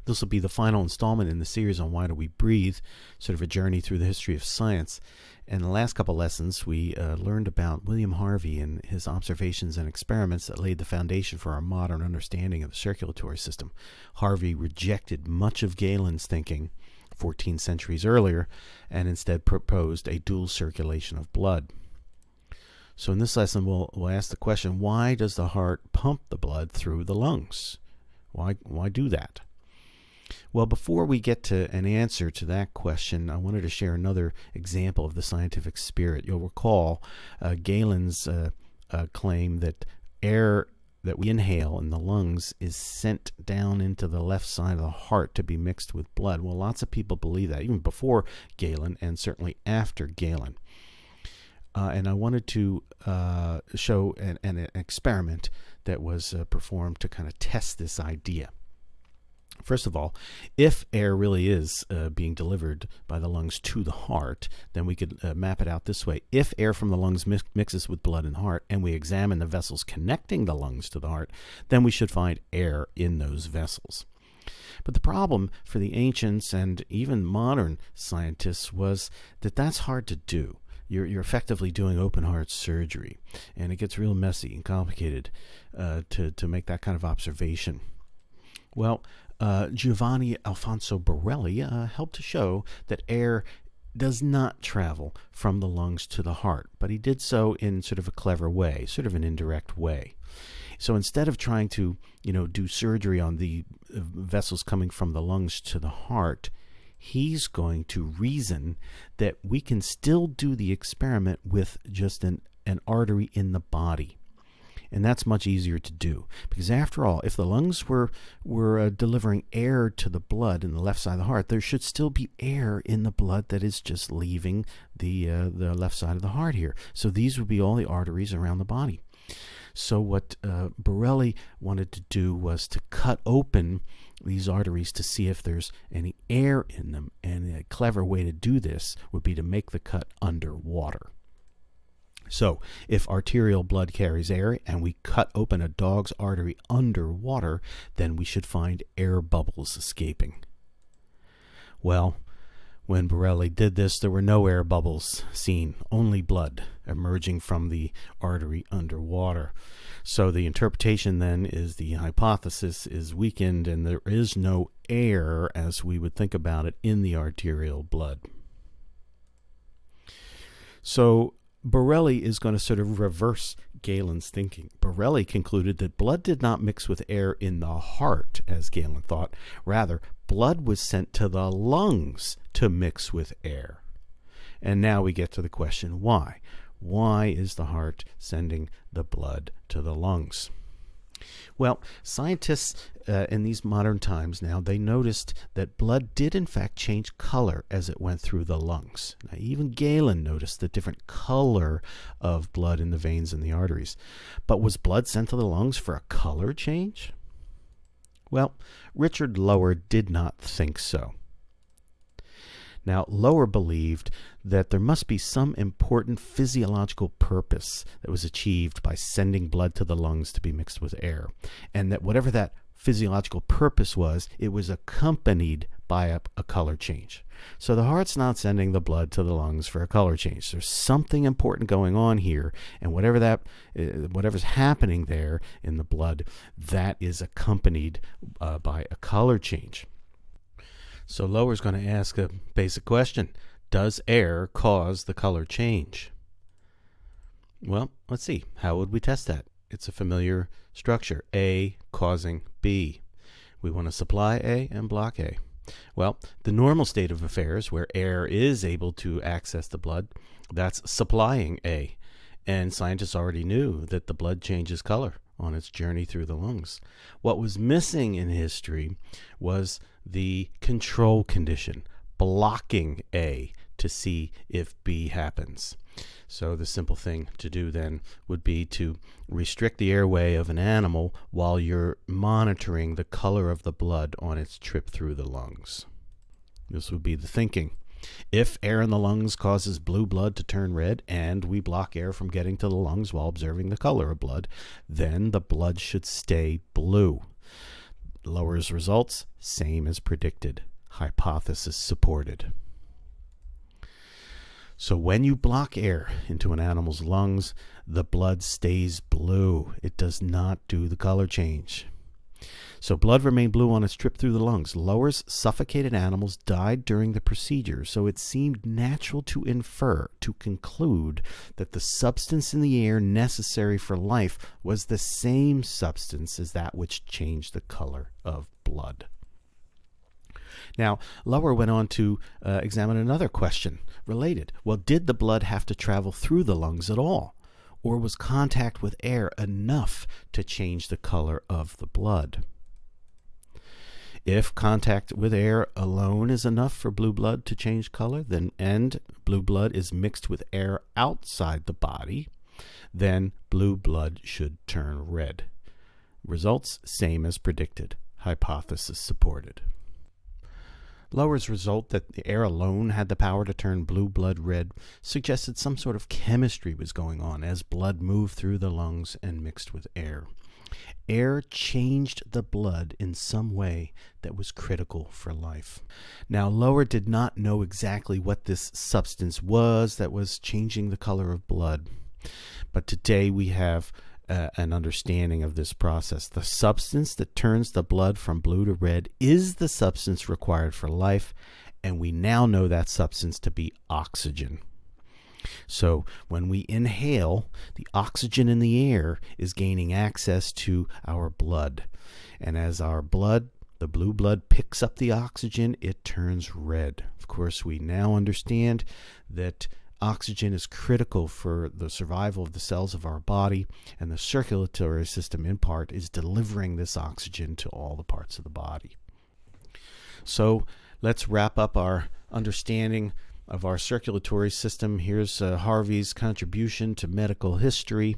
This will be the final installment in the series on Why Do We Breathe, sort of a journey through the history of science. In the last couple lessons, we learned about William Harvey and his observations and experiments that laid the foundation for our modern understanding of the circulatory system. Harvey rejected much of Galen's thinking 14 centuries earlier and instead proposed a dual circulation of blood. So in this lesson, we'll ask the question, why does the heart pump the blood through the lungs? Why do that? Well, before we get to an answer to that question, I wanted to share another example of the scientific spirit. You'll recall Galen's claim that air that we inhale in the lungs is sent down into the left side of the heart to be mixed with blood. Well, lots of people believe that, even before Galen and certainly after Galen. And I wanted to show an experiment that was performed to kind of test this idea. First of all, if air really is being delivered by the lungs to the heart, then we could map it out this way. If air from the lungs mixes with blood in the heart, and we examine the vessels connecting the lungs to the heart, then we should find air in those vessels. But the problem for the ancients and even modern scientists was that that's hard to do. You're effectively doing open heart surgery, and it gets real messy and complicated to make that kind of observation. Well, Giovanni Alfonso Borelli helped to show that air does not travel from the lungs to the heart, but he did so in sort of a clever way, sort of an indirect way. So instead of trying to, do surgery on the vessels coming from the lungs to the heart, he's going to reason that we can still do the experiment with just an artery in the body. And that's much easier to do, because after all, if the lungs were delivering air to the blood in the left side of the heart, there should still be air in the blood that is just leaving the left side of the heart here. So these would be all the arteries around the body. So what Borelli wanted to do was to cut open these arteries to see if there's any air in them. And a clever way to do this would be to make the cut underwater. So if arterial blood carries air and we cut open a dog's artery underwater, then we should find air bubbles escaping. Well, when Borelli did this, there were no air bubbles seen, only blood emerging from the artery underwater. So the interpretation then is the hypothesis is weakened and there is no air, as we would think about it, in the arterial blood. So Borelli is going to sort of reverse Galen's thinking. Borelli concluded that blood did not mix with air in the heart, as Galen thought. Rather, blood was sent to the lungs to mix with air. And now we get to the question, why? Why is the heart sending the blood to the lungs? Well, scientists in these modern times now, they noticed that blood did in fact change color as it went through the lungs. Now, even Galen noticed the different color of blood in the veins and the arteries. But was blood sent to the lungs for a color change? Well, Richard Lower did not think so. Now, Lower believed that there must be some important physiological purpose that was achieved by sending blood to the lungs to be mixed with air, and that whatever that physiological purpose was, it was accompanied by a color change. So the heart's not sending the blood to the lungs for a color change. There's something important going on here, and whatever's happening there in the blood, that is accompanied by a color change. So Lower's going to ask a basic question. Does air cause the color change? Well, let's see. How would we test that? It's a familiar structure. A causing B. We want to supply A and block A. Well, the normal state of affairs, where air is able to access the blood, that's supplying A. And scientists already knew that the blood changes color on its journey through the lungs. What was missing in history was the control condition, blocking A to see if B happens. So the simple thing to do then would be to restrict the airway of an animal while you're monitoring the color of the blood on its trip through the lungs. This would be the thinking. If air in the lungs causes blue blood to turn red and we block air from getting to the lungs while observing the color of blood, then the blood should stay blue. Lower's results, same as predicted. Hypothesis supported. So when you block air into an animal's lungs, the blood stays blue. It does not do the color change. So blood remained blue on its trip through the lungs. Lower's suffocated animals died during the procedure, so it seemed natural to infer, to conclude, that the substance in the air necessary for life was the same substance as that which changed the color of blood. Now, Lower went on to examine another question related. Well, did the blood have to travel through the lungs at all? Or was contact with air enough to change the color of the blood? If contact with air alone is enough for blue blood to change color, and blue blood is mixed with air outside the body, then blue blood should turn red. Results, same as predicted. Hypothesis supported. Lower's result that the air alone had the power to turn blue blood red suggested some sort of chemistry was going on as blood moved through the lungs and mixed with air. Air changed the blood in some way that was critical for life. Now, Lower did not know exactly what this substance was that was changing the color of blood, but today we have an understanding of this process. The substance that turns the blood from blue to red is the substance required for life, and we now know that substance to be oxygen. So when we inhale, the oxygen in the air is gaining access to our blood. And as our blood, the blue blood, picks up the oxygen, it turns red. Of course, we now understand that oxygen is critical for the survival of the cells of our body, and the circulatory system, in part, is delivering this oxygen to all the parts of the body. So let's wrap up our understanding of our circulatory system. Here's Harvey's contribution to medical history.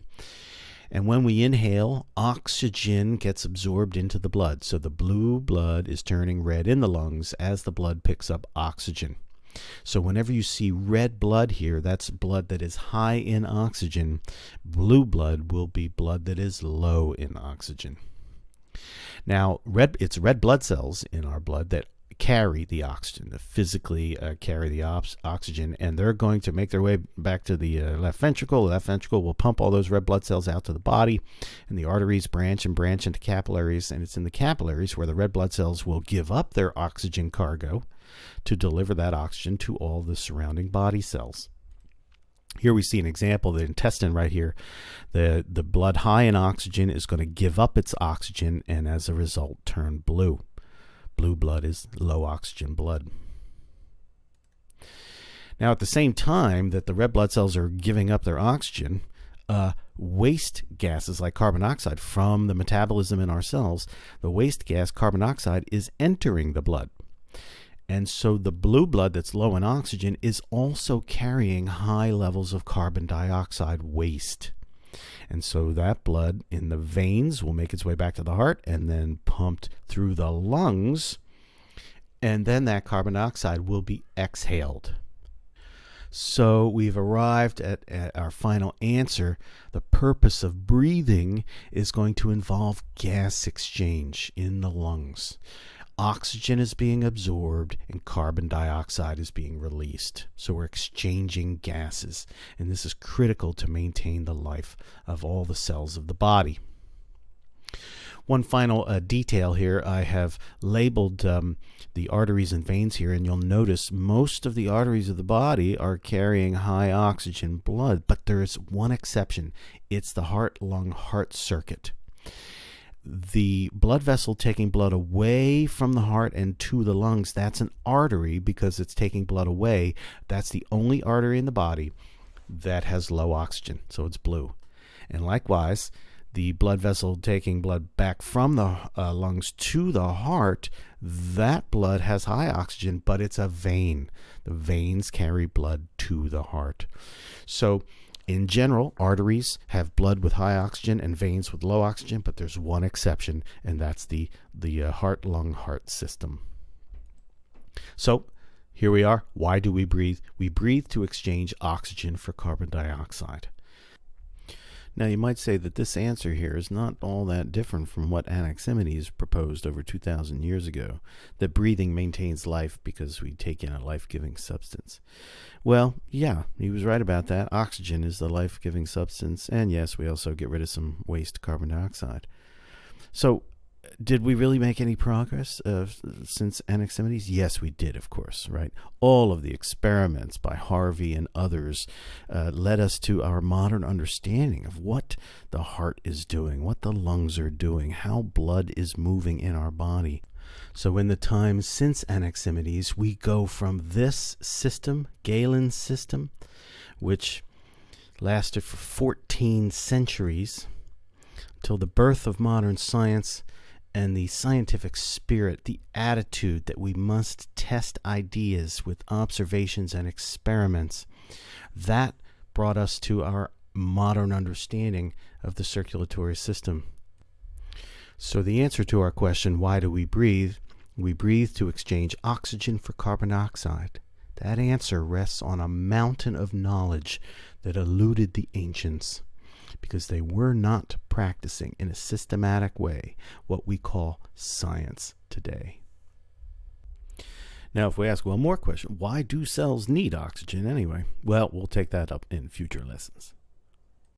And when we inhale, oxygen gets absorbed into the blood. So the blue blood is turning red in the lungs as the blood picks up oxygen. So whenever you see red blood here, that's blood that is high in oxygen. Blue blood will be blood that is low in oxygen. Now, it's red blood cells in our blood that carry the oxygen, that physically carry the oxygen, and they're going to make their way back to the left ventricle. The left ventricle will pump all those red blood cells out to the body, and the arteries branch into capillaries, and it's in the capillaries where the red blood cells will give up their oxygen cargo to deliver that oxygen to all the surrounding body cells. Here we see an example of the intestine right here. The blood high in oxygen is going to give up its oxygen and as a result turn blue. Blue blood is low oxygen blood. Now at the same time that the red blood cells are giving up their oxygen, waste gases like carbon dioxide from the metabolism in our cells, the waste gas carbon dioxide is entering the blood. And so the blue blood that's low in oxygen is also carrying high levels of carbon dioxide waste. And so that blood in the veins will make its way back to the heart and then pumped through the lungs. And then that carbon dioxide will be exhaled. So we've arrived at our final answer. The purpose of breathing is going to involve gas exchange in the lungs. Oxygen is being absorbed and carbon dioxide is being released. So we're exchanging gases, and this is critical to maintain the life of all the cells of the body. One final detail here, I have labeled the arteries and veins here, and you'll notice most of the arteries of the body are carrying high oxygen blood, but there is one exception. It's the heart-lung-heart circuit. The blood vessel taking blood away from the heart and to the lungs, that's an artery because it's taking blood away. That's the only artery in the body that has low oxygen, so it's blue. And likewise, the blood vessel taking blood back from the lungs to the heart, that blood has high oxygen, but it's a vein. The veins carry blood to the heart. So in general, arteries have blood with high oxygen and veins with low oxygen, but there's one exception, and that's the heart-lung-heart system. So here we are. Why do we breathe? We breathe to exchange oxygen for carbon dioxide. Now, you might say that this answer here is not all that different from what Anaximenes proposed over 2,000 years ago, that breathing maintains life because we take in a life-giving substance. Well, yeah, he was right about that. Oxygen is the life-giving substance, and yes, we also get rid of some waste carbon dioxide. So, did we really make any progress since Anaximenes? Yes, we did, of course, right? All of the experiments by Harvey and others led us to our modern understanding of what the heart is doing, what the lungs are doing, how blood is moving in our body. So in the time since Anaximenes, we go from this system, Galen's system, which lasted for 14 centuries, till the birth of modern science, and the scientific spirit, the attitude that we must test ideas with observations and experiments. That brought us to our modern understanding of the circulatory system. So the answer to our question, why do we breathe to exchange oxygen for carbon dioxide. That answer rests on a mountain of knowledge that eluded the ancients, because they were not practicing in a systematic way what we call science today. Now, if we ask one more question, why do cells need oxygen anyway? Well, we'll take that up in future lessons.